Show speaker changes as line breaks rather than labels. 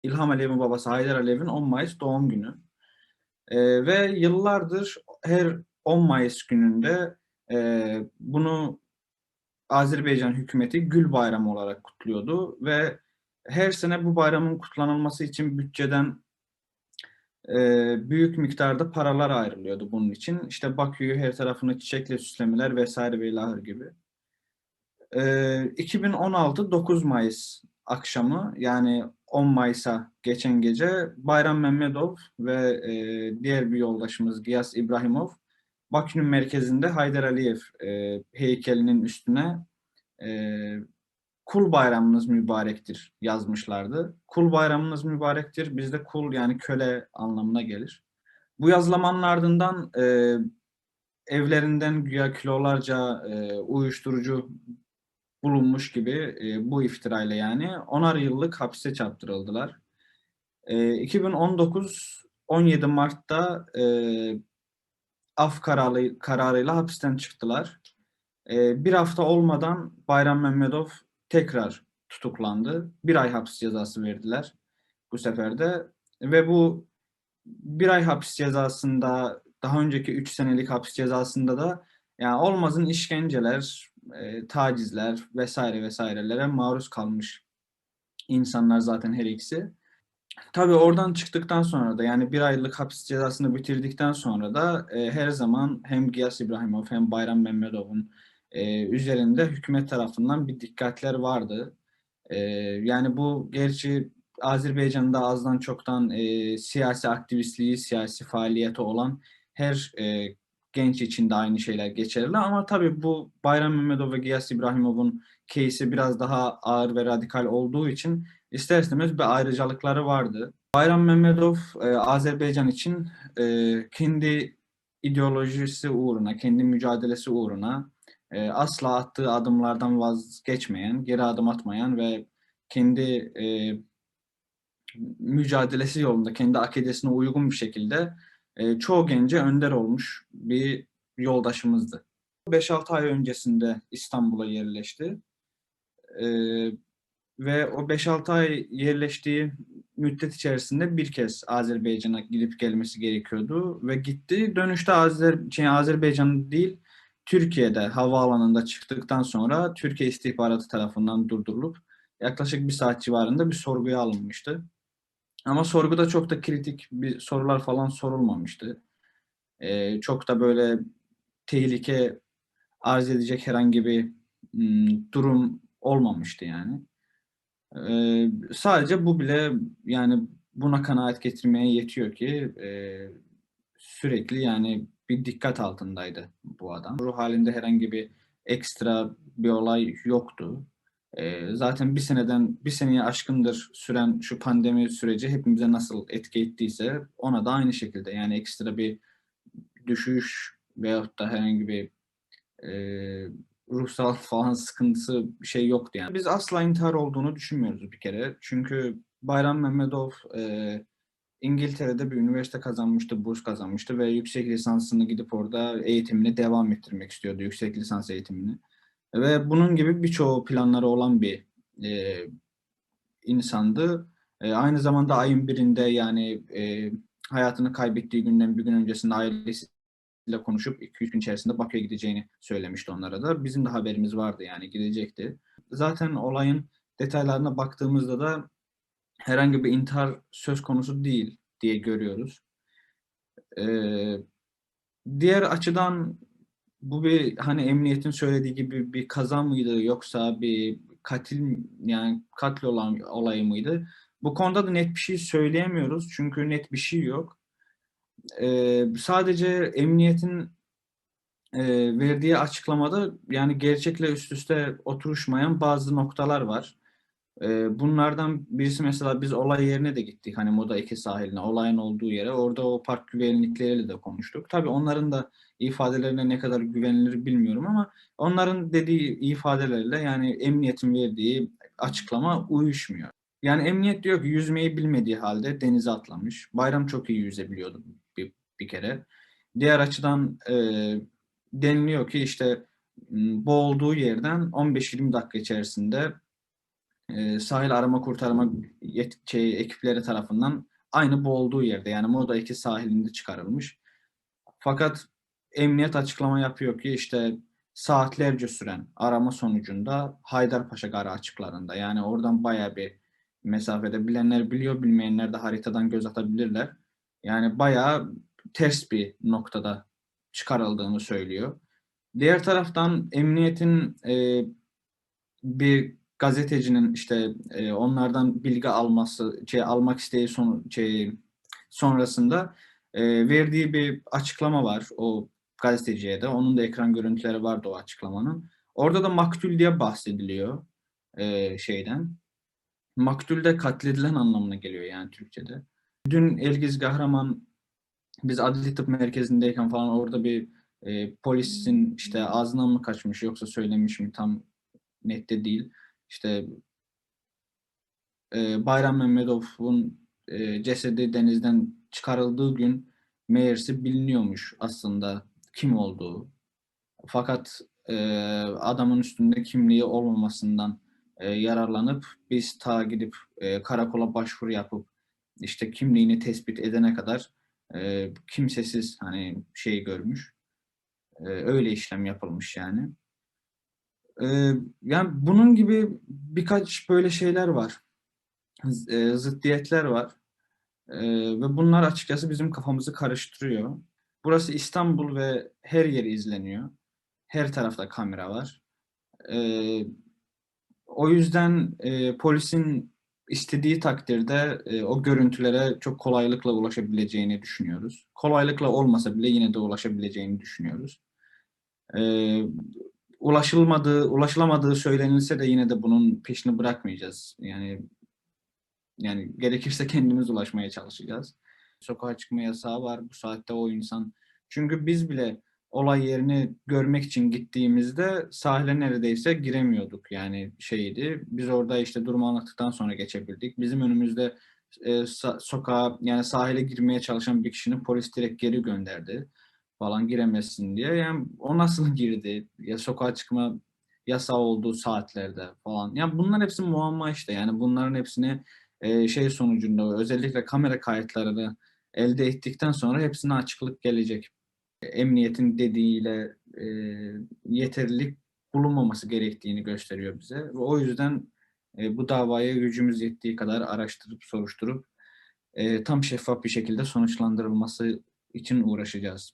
İlham Aliyev'in babası Haydar Aliyev'in 10 Mayıs doğum günü. Ve yıllardır her 10 Mayıs gününde bunu Azerbaycan hükümeti Gül Bayramı olarak kutluyordu ve her sene bu bayramın kutlanılması için bütçeden büyük miktarda paralar ayrılıyordu bunun için. İşte Bakü'yü her tarafını çiçekle süslemeler vesaire ve ilahır gibi. 2016 9 Mayıs akşamı yani 10 Mayıs'a geçen gece Bayram Mehmedov ve diğer bir yoldaşımız Giyas İbrahimov Bakü'nün merkezinde Haydar Aliyev heykelinin üstüne e, Kul bayramınız mübarektir yazmışlardı. Kul bayramınız mübarektir. Bizde kul yani köle anlamına gelir. Bu yazılamanın ardından evlerinden güya kilolarca uyuşturucu bulunmuş gibi bu iftirayla yani 10'ar yıllık hapse çarptırıldılar. 2019 17 Mart'ta kararıyla hapisten çıktılar. Bir hafta olmadan Bayram Mehmedov tekrar tutuklandı. Bir ay hapis cezası verdiler bu sefer de. Ve bu bir ay hapis cezasında daha önceki 3 senelik hapis cezasında da yani olmazın işkenceler, tacizler vesaire vesairelere maruz kalmış insanlar zaten her ikisi. Tabii oradan çıktıktan sonra da yani bir aylık hapis cezasını bitirdikten sonra da her zaman hem Giyas İbrahimov hem Bayram Mehmedov'un üzerinde hükümet tarafından bir dikkatler vardı. Yani bu gerçi Azerbaycan'da azdan çoktan siyasi aktivistliği, siyasi faaliyeti olan her genç için de aynı şeyler geçerli. Ama tabii bu Bayram Mehmedov ve Giyas İbrahimov'un case'i biraz daha ağır ve radikal olduğu için ister istemez bir ayrıcalıkları vardı. Bayram Mehmedov Azerbaycan için kendi ideolojisi uğruna, kendi mücadelesi uğruna asla attığı adımlardan vazgeçmeyen, geri adım atmayan ve kendi mücadelesi yolunda, kendi akidesine uygun bir şekilde çoğu gence önder olmuş bir yoldaşımızdı. 5-6 ay öncesinde İstanbul'a yerleşti. E, Ve o 5-6 ay yerleştiği müddet içerisinde bir kez Azerbaycan'a gidip gelmesi gerekiyordu ve gitti. Dönüşte Azerbaycan değil, Türkiye'de havaalanında çıktıktan sonra Türkiye istihbaratı tarafından durdurulup yaklaşık bir saat civarında bir sorguya alınmıştı. Ama sorguda çok da kritik bir sorular falan sorulmamıştı. Çok da böyle tehlike arz edecek herhangi bir durum olmamıştı yani. Sadece bu bile yani buna kanaat getirmeye yetiyor ki sürekli yani bir dikkat altındaydı bu adam. Ruh halinde herhangi bir ekstra bir olay yoktu. Zaten bir seneye aşkındır süren şu pandemi süreci hepimize nasıl etki ettiyse ona da aynı şekilde yani ekstra bir düşüş veyahut da herhangi bir e, ruhsal falan sıkıntısı bir şey yoktu yani. Biz asla intihar olduğunu düşünmüyoruz bir kere. Çünkü Bayram Mehmedov İngiltere'de bir üniversite kazanmıştı, burs kazanmıştı ve yüksek lisansını gidip orada eğitimini devam ettirmek istiyordu, yüksek lisans eğitimini. Ve bunun gibi birçoğu planları olan bir e, insandı. Aynı zamanda ayın birinde yani hayatını kaybettiği günden bir gün öncesinde ailesiyle konuşup 2-3 gün içerisinde Bakü'ye gideceğini söylemişti onlara da. Bizim de haberimiz vardı yani gidecekti. Zaten olayın detaylarına baktığımızda da herhangi bir intihar söz konusu değil diye görüyoruz. Ee, Diğer açıdan bu bir hani emniyetin söylediği gibi bir kaza mıydı yoksa bir yani katil olan olayı mıydı? Bu konuda da net bir şey söyleyemiyoruz çünkü net bir şey yok. Sadece emniyetin verdiği açıklamada yani gerçekle üst üste oturuşmayan bazı noktalar var. Bunlardan birisi mesela biz olay yerine de gittik. Hani Moda 2 sahiline, olayın olduğu yere. Orada o park güvenlikleriyle de konuştuk. Tabii onların da ifadelerine ne kadar güvenilir bilmiyorum ama onların dediği ifadelerle yani emniyetin verdiği açıklama uyuşmuyor. Yani emniyet diyor ki yüzmeyi bilmediği halde denize atlamış. Bayram çok iyi yüzebiliyordu bir kere. Diğer açıdan deniliyor ki işte boğulduğu yerden 15-20 dakika içerisinde Sahil arama kurtarma ekipleri tarafından aynı bu olduğu yerde, yani Moda 2 sahilinde çıkarılmış. Fakat emniyet açıklama yapıyor ki işte saatlerce süren arama sonucunda Haydarpaşa Garı açıklarında, yani oradan bayağı bir mesafede, bilenler biliyor, bilmeyenler de haritadan göz atabilirler. Yani bayağı ters bir noktada çıkarıldığını söylüyor. Diğer taraftan emniyetin bir gazetecinin işte onlardan bilgi almak isteği sonrasında verdiği bir açıklama var o gazeteciye de. Onun da ekran görüntüleri vardı o açıklamanın. Orada da maktul diye bahsediliyor şeyden. Maktul de katledilen anlamına geliyor yani Türkçe'de. Dün Elgiz Kahraman, biz Adli Tıp Merkezi'ndeyken falan orada bir polisin işte ağzından mı kaçmış yoksa söylemiş mi tam net de değil. İşte Bayram Mehmetov'un cesedi denizden çıkarıldığı gün meğerse biliniyormuş aslında kim olduğu. Fakat adamın üstünde kimliği olmamasından yararlanıp biz gidip karakola başvuru yapıp işte kimliğini tespit edene kadar kimsesiz hani şey görmüş. Öyle işlem yapılmış yani. Yani bunun gibi birkaç böyle şeyler var. Zıddiyetler var. Ve bunlar açıkçası bizim kafamızı karıştırıyor. Burası İstanbul ve her yeri izleniyor. Her tarafta kamera var. Ee, O yüzden polisin istediği takdirde o görüntülere çok kolaylıkla ulaşabileceğini düşünüyoruz. Kolaylıkla olmasa bile yine de ulaşabileceğini düşünüyoruz. Ee, ulaşılamadığı söylenilse de yine de bunun peşini bırakmayacağız. Yani gerekirse kendimiz ulaşmaya çalışacağız. Sokağa çıkma yasağı var bu saatte o insan. Çünkü biz bile olay yerini görmek için gittiğimizde sahile neredeyse giremiyorduk. Yani şeydi. Biz orada işte durumu anlattıktan sonra geçebildik. Bizim önümüzde sokağa yani sahile girmeye çalışan bir kişinin polis direkt geri gönderdi falan, giremezsin diye. Yani o nasıl girdi? Ya sokağa çıkma yasağı olduğu saatlerde falan. Yani bunlar hepsi muamma işte. Yani bunların hepsini şey sonucunda özellikle kamera kayıtlarını elde ettikten sonra hepsine açıklık gelecek. Emniyetin dediğiyle yeterlilik bulunmaması gerektiğini gösteriyor bize. Ve o yüzden bu davayı gücümüz yettiği kadar araştırıp soruşturup tam şeffaf bir şekilde sonuçlandırılması için uğraşacağız.